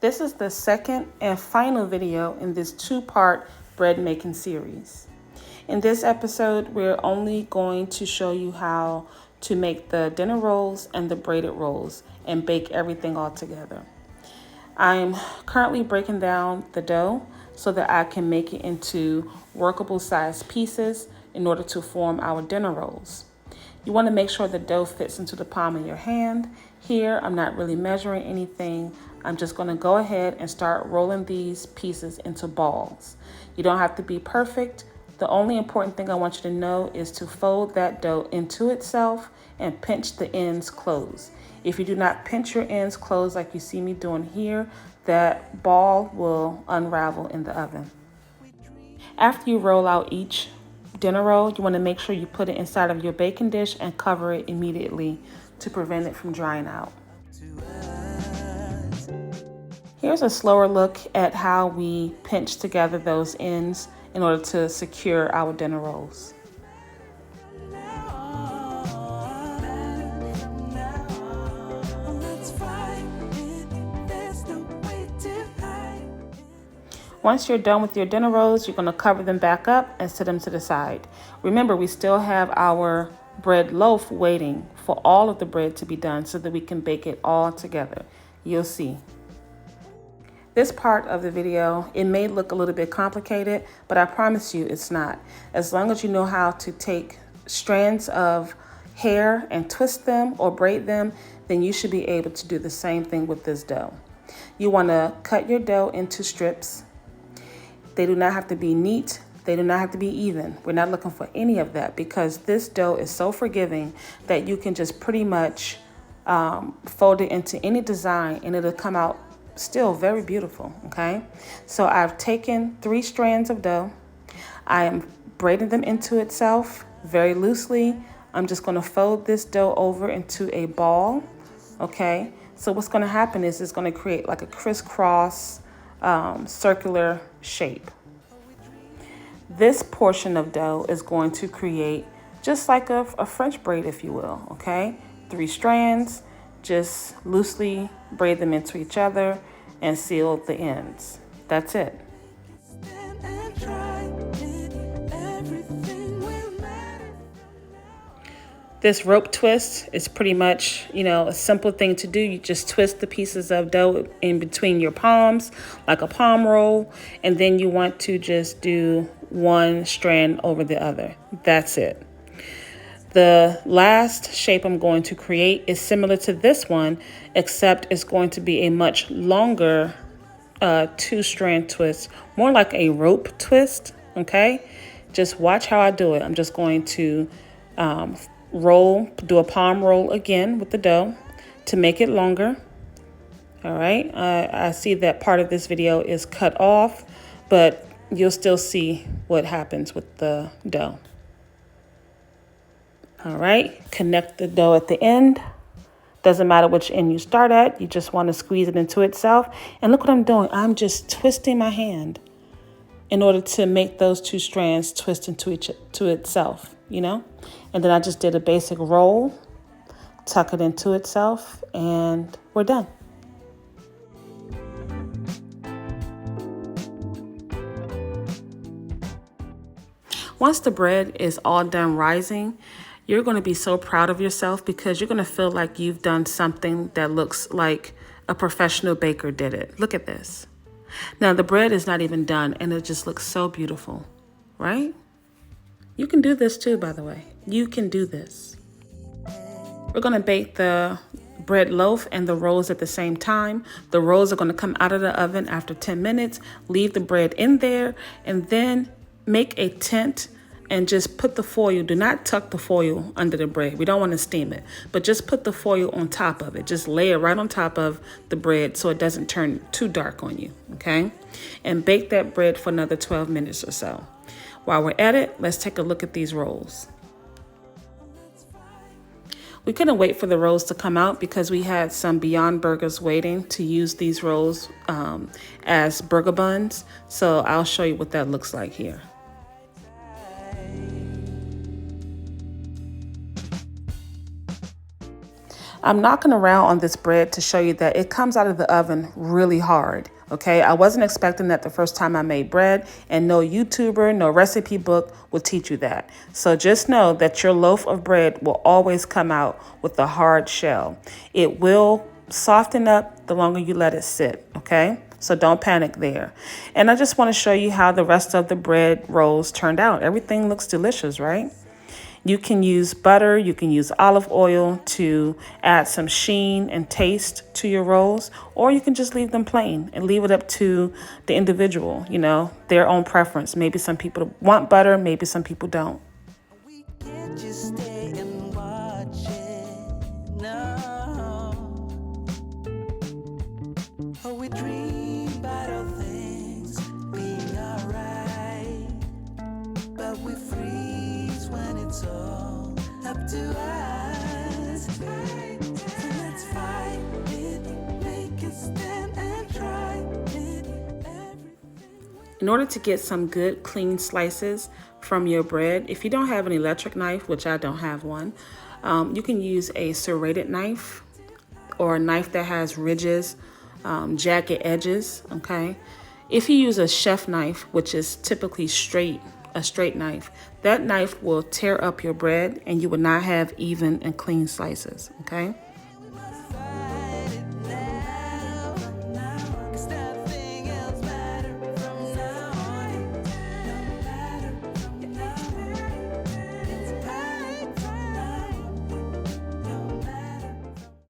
This is the second and final video in this two-part bread making series. In this episode, we're only going to show you how to make the dinner rolls and the braided rolls and bake everything all together. I'm currently breaking down the dough so that I can make it into workable size pieces in order to form our dinner rolls. You want to make sure the dough fits into the palm of your hand. Here, I'm not really measuring anything. I'm just going to go ahead and start rolling these pieces into balls. You don't have to be perfect. The only important thing I want you to know is to fold that dough into itself and pinch the ends closed. If you do not pinch your ends closed like you see me doing here, that ball will unravel in the oven. After you roll out each dinner roll, you want to make sure you put it inside of your baking dish and cover it immediately to prevent it from drying out. Here's a slower look at how we pinch together those ends in order to secure our dinner rolls. Once you're done with your dinner rolls, you're going to cover them back up and set them to the side. Remember, we still have our bread loaf waiting for all of the bread to be done so that we can bake it all together. You'll see. This part of the video, it may look a little bit complicated, but I promise you it's not. As long as you know how to take strands of hair and twist them or braid them, then you should be able to do the same thing with this dough. You want to cut your dough into strips. They do not have to be neat. They do not have to be even. We're not looking for any of that because this dough is so forgiving that you can just pretty much fold it into any design and it'll come out still very beautiful, okay? So I've taken 3 strands of dough. I am braiding them into itself very loosely. I'm just gonna fold this dough over into a ball, okay? So what's gonna happen is it's gonna create like a crisscross circular shape. This portion of dough is going to create just like a French braid, if you will, okay? 3 strands, just loosely braid them into each other and seal the ends. That's it. This rope twist is pretty much, a simple thing to do. You just twist the pieces of dough in between your palms, like a palm roll, and then you want to just do one strand over the other. That's it. The last shape I'm going to create is similar to this one, except it's going to be a much longer 2-strand twist, more like a rope twist, okay? Just watch how I do it. I'm just going to do a palm roll again with the dough to make it longer. All right, I see that part of this video is cut off, but you'll still see what happens with the dough. All right, connect the dough at the end. Doesn't matter which end you start at, you just want to squeeze it into itself. And look what I'm doing, I'm just twisting my hand in order to make those 2 strands twist into itself, And then I just did a basic roll, tuck it into itself, and we're done. Once the bread is all done rising, you're going to be so proud of yourself because you're going to feel like you've done something that looks like a professional baker did it. Look at this. Now the bread is not even done and it just looks so beautiful, right? You can do this too, by the way. You can do this. We're going to bake the bread loaf and the rolls at the same time. The rolls are going to come out of the oven after 10 minutes. Leave the bread in there and then make a tent and just put the foil. Do not tuck the foil under the bread. We don't want to steam it, but just put the foil on top of it. Just lay it right on top of the bread so it doesn't turn too dark on you, okay? And bake that bread for another 12 minutes or so. While we're at it, let's take a look at these rolls. We couldn't wait for the rolls to come out because we had some Beyond Burgers waiting to use these rolls as burger buns. So I'll show you what that looks like here. I'm knocking around on this bread to show you that it comes out of the oven really hard. Okay, I wasn't expecting that the first time I made bread, and no YouTuber, no recipe book will teach you that. So just know that your loaf of bread will always come out with a hard shell. It will soften up the longer you let it sit, okay? So don't panic there. And I just want to show you how the rest of the bread rolls turned out. Everything looks delicious, right? You can use butter, you can use olive oil to add some sheen and taste to your rolls, or you can just leave them plain and leave it up to the individual, their own preference. Maybe some people want butter, maybe some people don't. We can't just stay and watch it, no. Oh, we dream about all things being alright, but we freeze when it's all up to us. So let's fight it, make it stand and try it. In order to get some good clean slices from your bread, if you don't have an electric knife, which I don't have one, you can use a serrated knife or a knife that has ridges, jagged edges, okay? If you use a chef knife, which is typically a straight knife, that knife will tear up your bread and you will not have even and clean slices, okay?